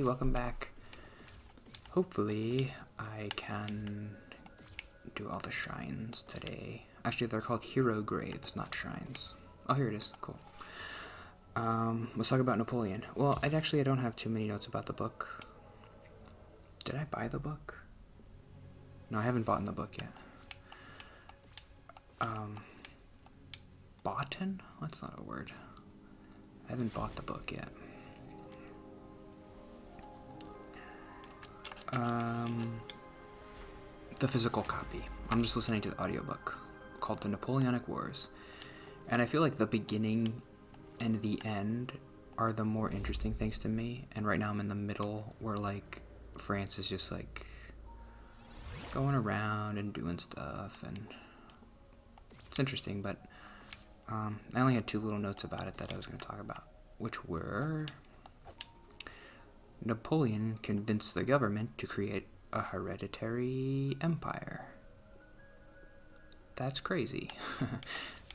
welcome back. Hopefully I can do all the shrines today. Actually, they're called hero graves, not shrines. Oh, here it is. Cool. Let's talk about Napoleon. Well, I don't have too many notes about the book. Did I buy the book? No, I haven't bought the book yet. Boughten? That's not a word. I haven't bought the book yet. The physical copy. I'm just listening to the audiobook called The Napoleonic Wars. And I feel like the beginning and the end are the more interesting things to me. And right now I'm in the middle where, like, France is just, like, going around and doing stuff. And it's interesting, but I only had two little notes about it that I was going to talk about, which were Napoleon convinced the government to create a hereditary empire. That's crazy.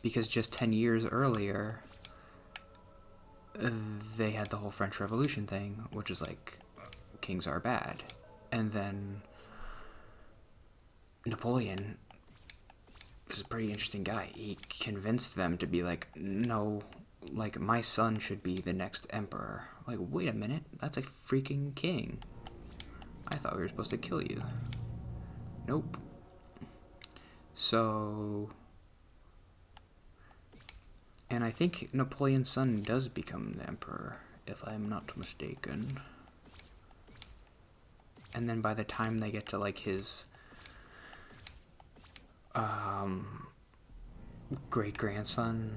Because just 10 years earlier, they had the whole French Revolution thing, which is like, kings are bad. And then Napoleon is a pretty interesting guy. He convinced them to be like, no, like, my son should be the next emperor. Like, wait a minute, that's a freaking king. I thought we were supposed to kill you. Nope. So, and I think Napoleon's son does become the emperor, if I'm not mistaken. And then by the time they get to, like, his great-grandson,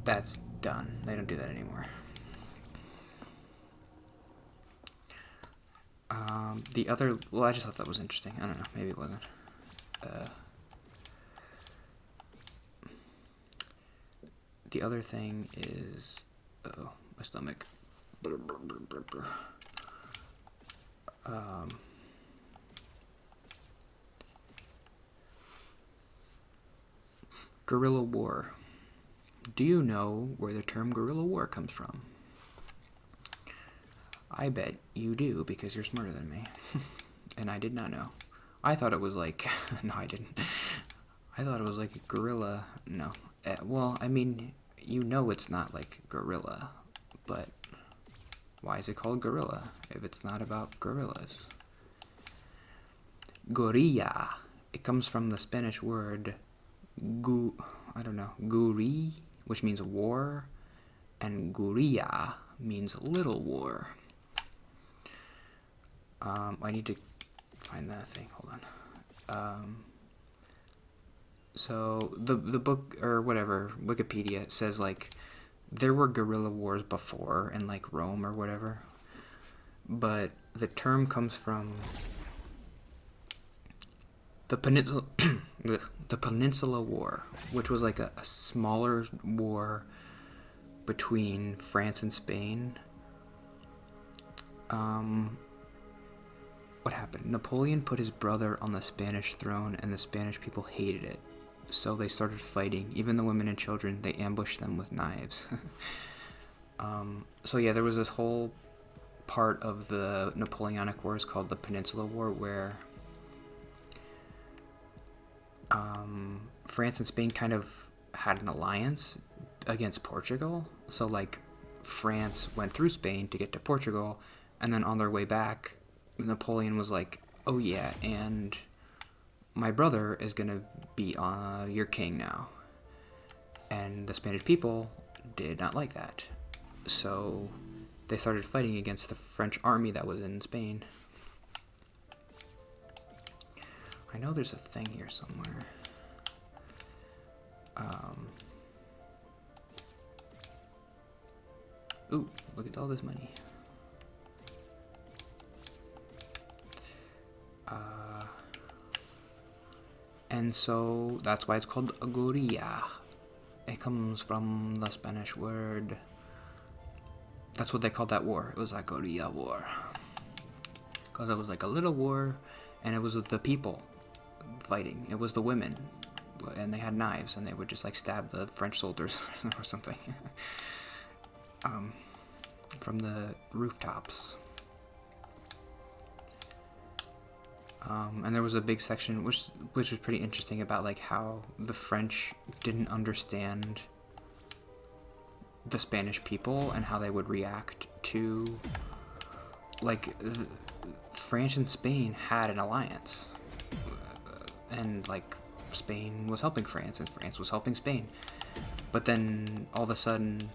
that's done. They don't do that anymore. The other... Well, I just thought that was interesting. I don't know. Maybe it wasn't. The other thing is... Oh, my stomach. Guerrilla war. Do you know where the term guerrilla war comes from? I bet you do, because you're smarter than me. And I did not know. I thought it was like... No, I didn't. I thought it was like guerrilla... No. Well, I mean, you know it's not like gorilla. But why is it called guerrilla if it's not about gorillas? Gorilla. It comes from the Spanish word... guri, which means war. And guerrilla means little war. I need to find that thing. Hold on. So the book, or whatever, Wikipedia says, like, there were guerrilla wars before in, like, Rome or whatever, but the term comes from the Peninsula the Peninsula War, which was like a smaller war between France and Spain. What happened? Napoleon put his brother on the Spanish throne, and the Spanish people hated it. So they started fighting. Even the women and children, they ambushed them with knives. So yeah, there was this whole part of the Napoleonic Wars called the Peninsula War, where France and Spain kind of had an alliance against Portugal. So, like, France went through Spain to get to Portugal, and then on their way back, Napoleon was like, oh yeah, and my brother is gonna be your king now. And the Spanish people did not like that. So they started fighting against the French army that was in Spain. I know there's a thing here somewhere. Ooh, look at all this money. And so that's why it's called a guerrilla. It comes from the Spanish word. That's what they called that war. It was like a guerrilla war. Because it was like a little war, and it was the people fighting. It was the women. And they had knives, and they would just, like, stab the French soldiers or something. From the rooftops. And there was a big section which was pretty interesting about like how the French didn't understand the Spanish people and how they would react to like France and Spain had an alliance, and like Spain was helping France and France was helping Spain, but then all of a sudden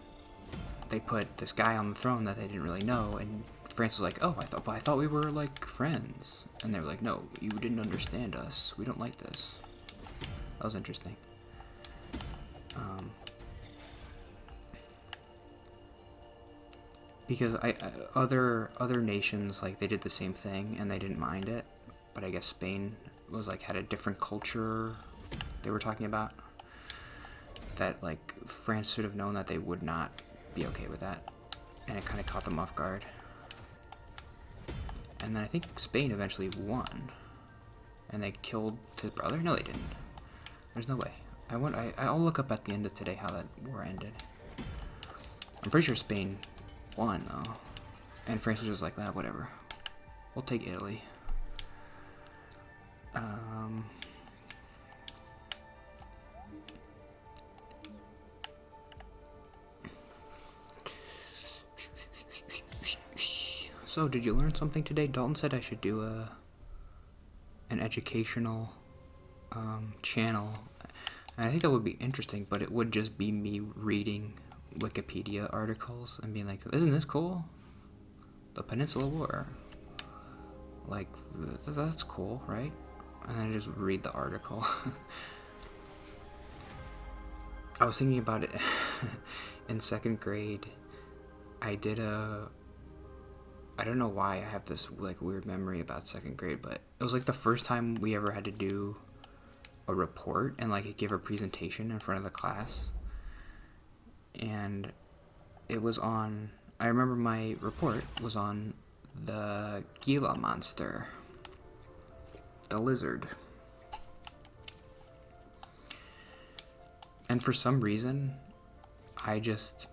they put this guy on the throne that they didn't really know, and France was like, oh, I thought we were like friends, and they were like, no, you didn't understand us, we don't like this. That was interesting. Because other nations, like, they did the same thing and they didn't mind it, but I guess Spain was like had a different culture they were talking about, that like France should have known that they would not be okay with that, and it kind of caught them off guard. And then I think Spain eventually won, and they killed his brother. No, they didn't. There's no way. I'll look up at the end of today how that war ended. I'm pretty sure Spain won though, and France was just like, nah, whatever, we'll take Italy. So, did you learn something today? Dalton said I should do an educational channel, and I think that would be interesting, but it would just be me reading Wikipedia articles and being like, isn't this cool? The Peninsula War. Like, that's cool, right? And then I just read the article. I was thinking about it in second grade. I don't know why I have this like weird memory about second grade, but it was like the first time we ever had to do a report and like give a presentation in front of the class. And it was on, I remember my report was on the Gila monster, the lizard. And for some reason, I just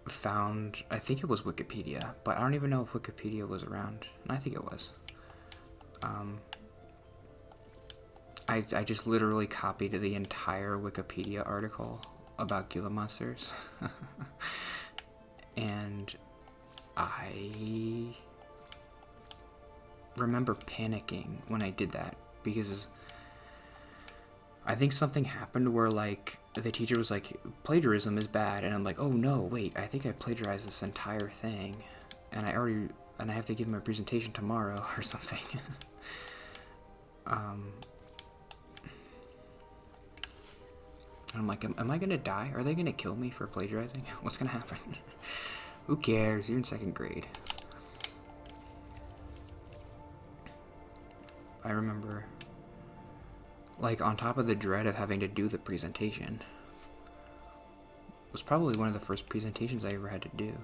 found, I think it was Wikipedia, but I don't even know if Wikipedia was around. And I think it was. I just literally copied the entire Wikipedia article about Gila monsters. And I remember panicking when I did that, because I think something happened where like the teacher was like, plagiarism is bad, and I'm like, oh no, wait, I think I plagiarized this entire thing, and I have to give my presentation tomorrow or something. I'm like, am I gonna die? Are they gonna kill me for plagiarizing? What's gonna happen? Who cares? You're in second grade. I remember, like, on top of the dread of having to do the presentation, it was probably one of the first presentations I ever had to do.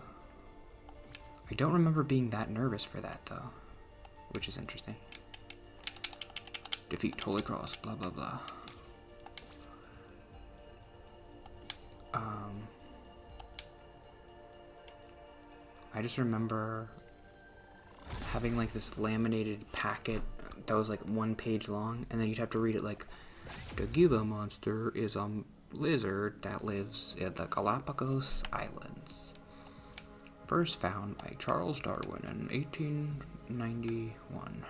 I don't remember being that nervous for that, though, which is interesting. Defeat Holy Cross, blah, blah, blah. I just remember having like this laminated packet that was like 1 page long, and then you'd have to read it like, the Gila monster is a lizard that lives in the Galapagos Islands. First found by Charles Darwin in 1891.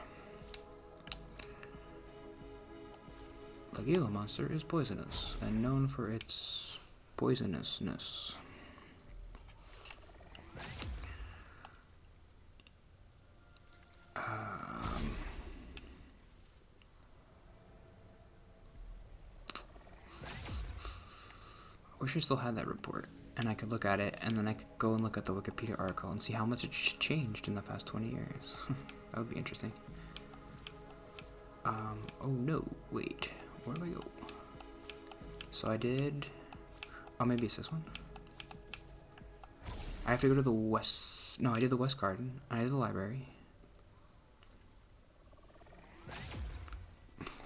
The Gila monster is poisonous and known for its poisonousness. I wish I still had that report, and I could look at it, and then I could go and look at the Wikipedia article and see how much it's changed in the past 20 years. That would be interesting. Oh no, wait, where do I go? So I did, oh, maybe it's this one. I have to go to the west, no, I did the West Garden, I did the library.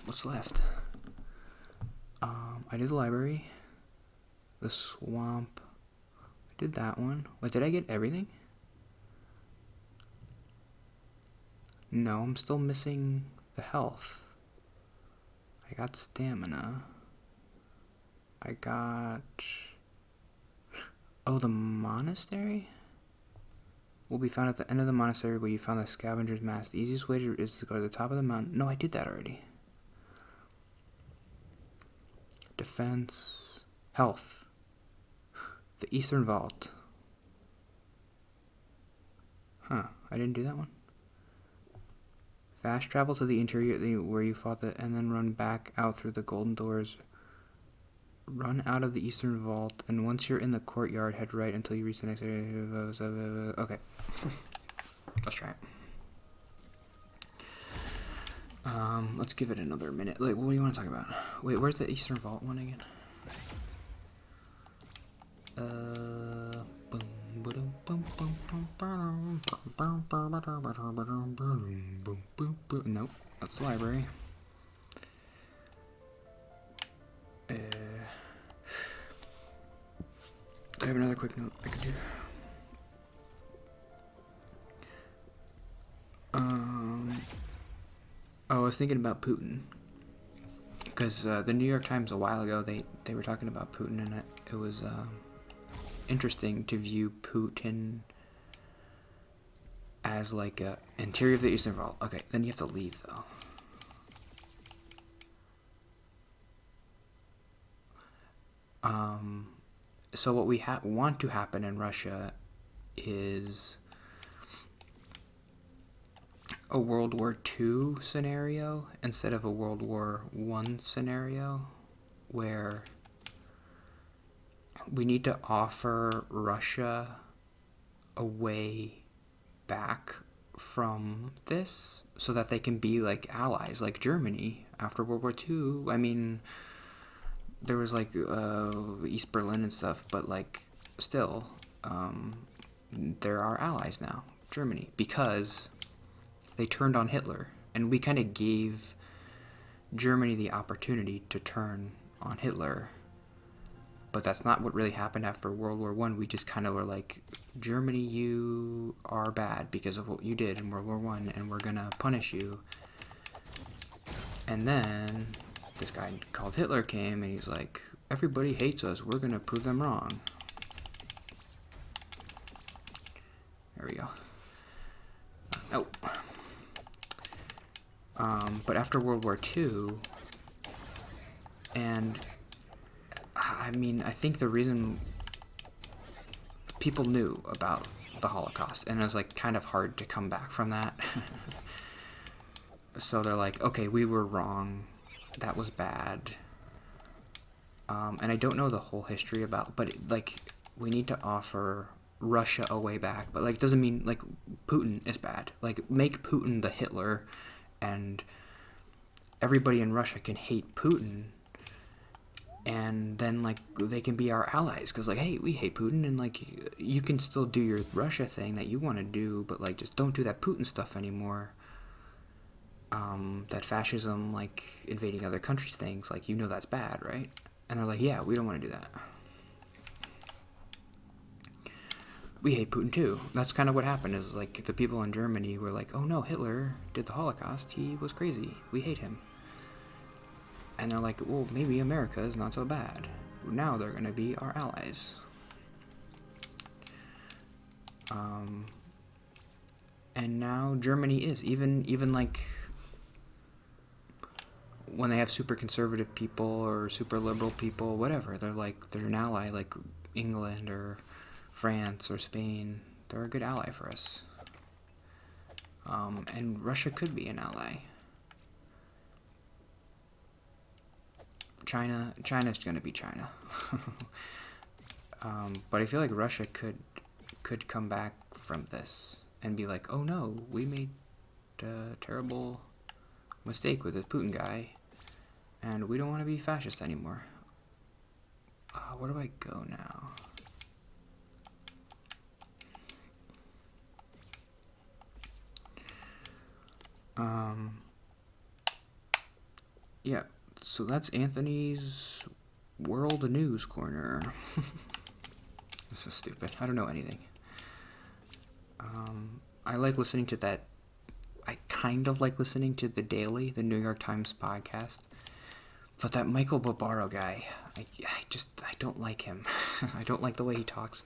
What's left? I did the library, the swamp, I did that one. Wait, did I get everything? No, I'm still missing the health. I got stamina. I got... Oh, the monastery? Will be found at the end of the monastery where you found the scavenger's mask. The easiest way is to go to the top of the mountain. No, I did that already. Defense. Health. The Eastern Vault. Huh, I didn't do that one. Fast travel to the interior where you fought and then run back out through the golden doors. Run out of the Eastern Vault, and once you're in the courtyard, head right until you reach the next area. Okay. Let's try it. Let's give it another minute. Like, what do you want to talk about? Wait, where's the Eastern Vault one again? Nope, that's the library. I have another quick note I could do. I was thinking about Putin. Because the New York Times a while ago, they were talking about Putin, and it was interesting to view Putin as like a interior of the Eastern Vault. Okay, then you have to leave though. So what we want to happen in Russia is a World War II scenario instead of a World War I scenario, where we need to offer Russia a way back from this so that they can be like allies, like Germany after World War II. I mean, there was like East Berlin and stuff, but like still, they're our allies now, Germany, because they turned on Hitler, and we kind of gave Germany the opportunity to turn on Hitler. But that's not what really happened after World War I. We just kind of were like, Germany, you are bad because of what you did in World War I, and we're gonna punish you. And then this guy called Hitler came, and he's like, everybody hates us, we're gonna prove them wrong. There we go. Oh. But after World War II, and I mean, I think the reason people knew about the Holocaust, and it was like kind of hard to come back from that. So they're like, okay, we were wrong, that was bad. And I don't know the whole history about, but like, we need to offer Russia a way back, but like, doesn't mean like Putin is bad. Like, make Putin the Hitler, and everybody in Russia can hate Putin, and then like they can be our allies, because like, hey, we hate Putin, and like you can still do your Russia thing that you want to do, but like just don't do that Putin stuff anymore. That fascism, like invading other countries things, like, you know, that's bad, right? And they're like, yeah, we don't want to do that. We hate Putin too. That's kind of what happened, is like the people in Germany were like, oh no, Hitler did the Holocaust, he was crazy, we hate him. And they're like, well, maybe America is not so bad. Now they're going to be our allies. And now Germany is. Even like when they have super conservative people or super liberal people, whatever, they're like, they're an ally, like England or France or Spain. They're a good ally for us. And Russia could be an ally. China's gonna be China. But I feel like Russia could come back from this and be like, oh no, we made a terrible mistake with this Putin guy, and we don't want to be fascist anymore. Where do I go now? Yeah, so that's Anthony's World News Corner. This is stupid. I don't know anything. I like listening to that. I kind of like listening to The Daily, the New York Times podcast. But that Michael Barbaro guy, I don't like him. I don't like the way he talks.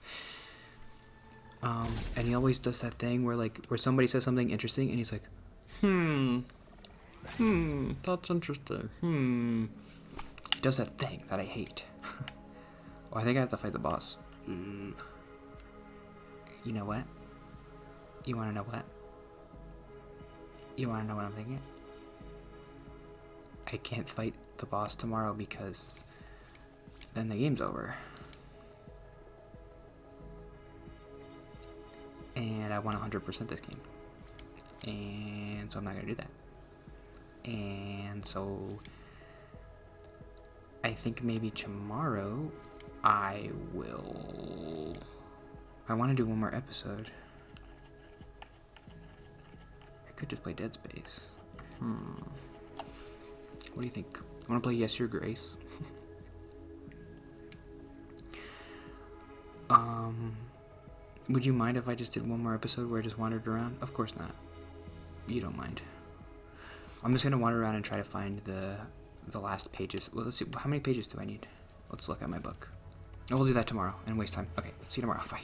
And he always does that thing where somebody says something interesting and he's like, that's interesting. He does that thing that I hate. Oh, I think I have to fight the boss. You know what? You want to know what? You want to know what I'm thinking? I can't fight the boss tomorrow because then the game's over. And I want 100% this game. And so I'm not going to do that. And so I think maybe tomorrow I want to do one more episode. I could just play Dead Space. What do you think? I want to play Yes Your Grace. Would you mind if I just did one more episode where I just wandered around? Of course not. You don't mind. I'm just gonna wander around and try to find the last pages. Well, let's see. How many pages do I need? Let's look at my book. We'll do that tomorrow and waste time. Okay. See you tomorrow. Bye.